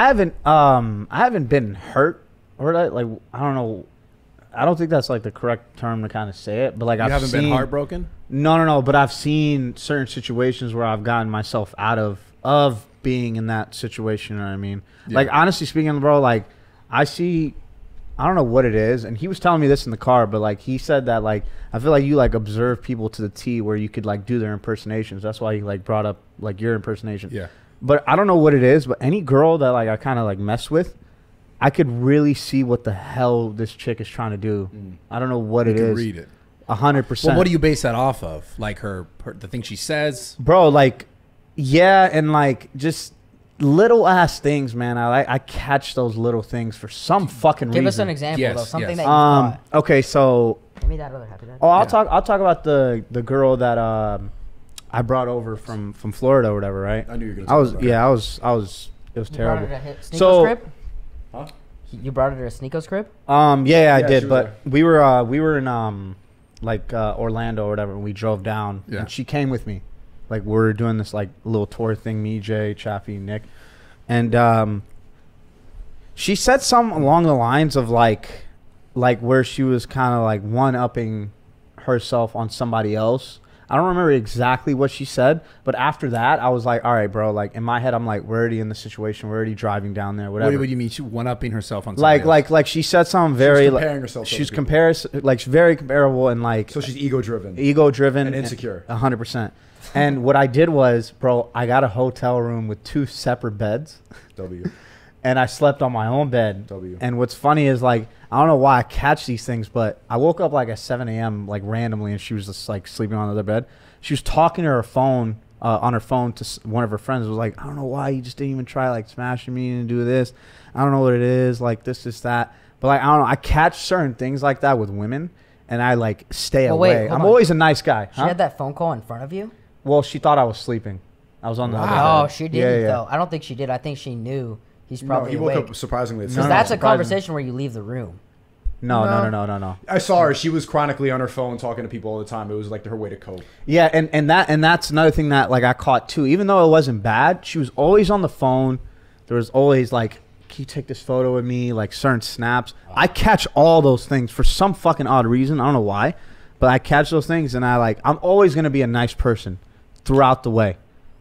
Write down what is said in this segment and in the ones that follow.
haven't been hurt or like I don't know. I don't think that's like the correct term to kind of say it, but like you haven't been heartbroken. No. But I've seen certain situations where I've gotten myself out of being in that situation. You know what I mean? Yeah. Like honestly speaking, bro, like I don't know what it is, and he was telling me this in the car, but like he said that like I feel like you like observe people to the T where you could like do their impersonations. That's why he like brought up like your impersonation. Yeah. But I don't know what it is, but any girl that like I kind of like mess with, I could really see what the hell this chick is trying to do. I don't know what it is. You can read it. 100%. Well, what do you base that off of? Like the thing she says? Bro, like, yeah, and like just little ass things, man. I catch those little things for some fucking reason. Give us an example, though. Something that you thought. Okay, so. Give me that other happy dad. Oh, I'll talk about the girl that I brought over from Florida or whatever, right? I knew you were gonna talk about it. It was terrible. You brought her to Sneako's crib? Huh? You brought her to Sneako's crib? Yeah, I did, but we were in like Orlando or whatever, and we drove down, and she came with me. Like we're doing this like little tour thing, me, Jay, Chaffee, Nick, and she said something along the lines of like where she was kind of like one-upping herself on somebody else. I don't remember exactly what she said, but after that, I was like, all right, bro. Like in my head, I'm like, we're already in the situation. We're already driving down there. Whatever. What do you mean? She one-upping herself on somebody else? Like she said something very. She's comparing herself. She's like very comparable and like. So she's ego-driven. Ego-driven and insecure. 100%. And what I did was, bro, I got a hotel room with 2 separate beds. W. And I slept on my own bed. W. And what's funny is like I don't know why I catch these things, but I woke up like at 7 a.m. like randomly, and she was just like sleeping on the other bed. She was talking to her phone on her phone to one of her friends. It was like, I don't know why you just didn't even try like smashing me and do this. I don't know what it is. Like this, that. But like I don't know. I catch certain things like that with women, and I like stay away. I'm always a nice guy. She had that phone call in front of you? Well, she thought I was sleeping. I was on the other bed. Oh, she didn't though. I don't think she did. I think she knew. He's probably he woke up surprisingly. Because that's a conversation where you leave the room. No. I saw her. She was chronically on her phone talking to people all the time. It was like her way to cope. Yeah, and that's another thing that like I caught too. Even though it wasn't bad, she was always on the phone. There was always like, can you take this photo with me? Like certain snaps. I catch all those things for some fucking odd reason. I don't know why, but I catch those things, and I'm always gonna be a nice person throughout the way.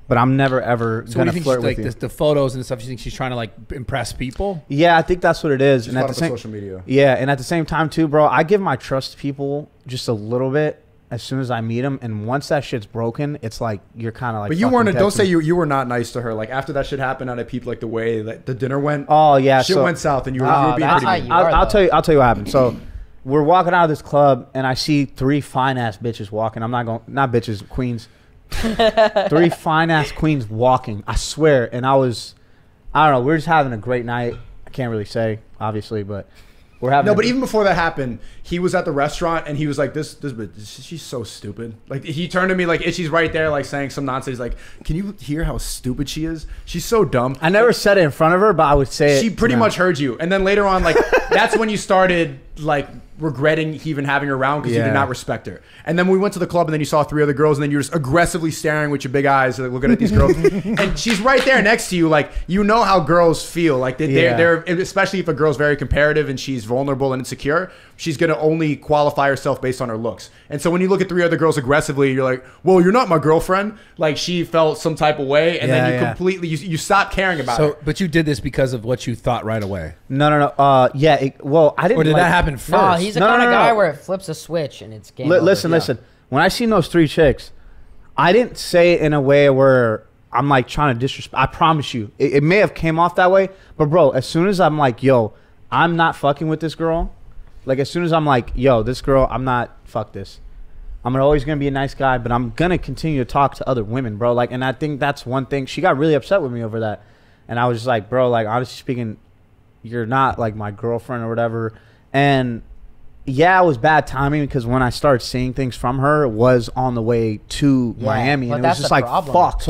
But I'm never ever gonna flirt with you. The photos and stuff. You think she's trying to like impress people? Yeah, I think that's what it is. And at the same social media. Yeah, and at the same time too, bro, I give my trust to people just a little bit as soon as I meet them, and once that shit's broken, it's like you're kind of like. But you weren't. Don't say you were not nice to her. Like after that shit happened, I peeped like the way that the dinner went. Oh yeah, shit went south, and you were being pretty mean. I'll tell you what happened. So we're walking out of this club, and I see 3 fine ass bitches walking. I'm not bitches, queens. 3 fine ass queens walking, I swear. And I don't know, we're just having a great night. I can't really say obviously, but we're having but even before that happened, he was at the restaurant and he was like, this bitch, she's so stupid. Like he turned to me like she's right there like saying some nonsense. He's like, can you hear how stupid she is? She's so dumb. I never said it in front of her, but I would say she pretty much heard you. And then later on, like that's when you started like regretting even having her around because you did not respect her. And then we went to the club, and then you saw 3 other girls, and then you're just aggressively staring with your big eyes, like, looking at these girls. And she's right there next to you. Like, you know how girls feel. Like, they're especially if a girl's very comparative and she's vulnerable and insecure, she's going to only qualify herself based on her looks. And so when you look at 3 other girls aggressively, you're like, well, you're not my girlfriend. Like, she felt some type of way, and then you completely, you stop caring about her. But you did this because of what you thought right away. No. Well, I didn't. Or did that happen first? No, he's the kind of guy where it flips a switch and it's game over. Listen. When I seen those 3 chicks, I didn't say it in a way where I'm like trying to disrespect. I promise you, it may have came off that way, but bro, as soon as I'm like, yo, I'm not fucking with this girl. Like as soon as I'm like, yo, this girl, I'm not. Fuck this. I'm always gonna be a nice guy, but I'm gonna continue to talk to other women, bro. Like, and I think that's one thing. She got really upset with me over that, and I was just like, bro, like honestly speaking, you're not like my girlfriend or whatever. And yeah, it was bad timing because when I started seeing things from her, it was on the way to Miami, and it was just like, fuck.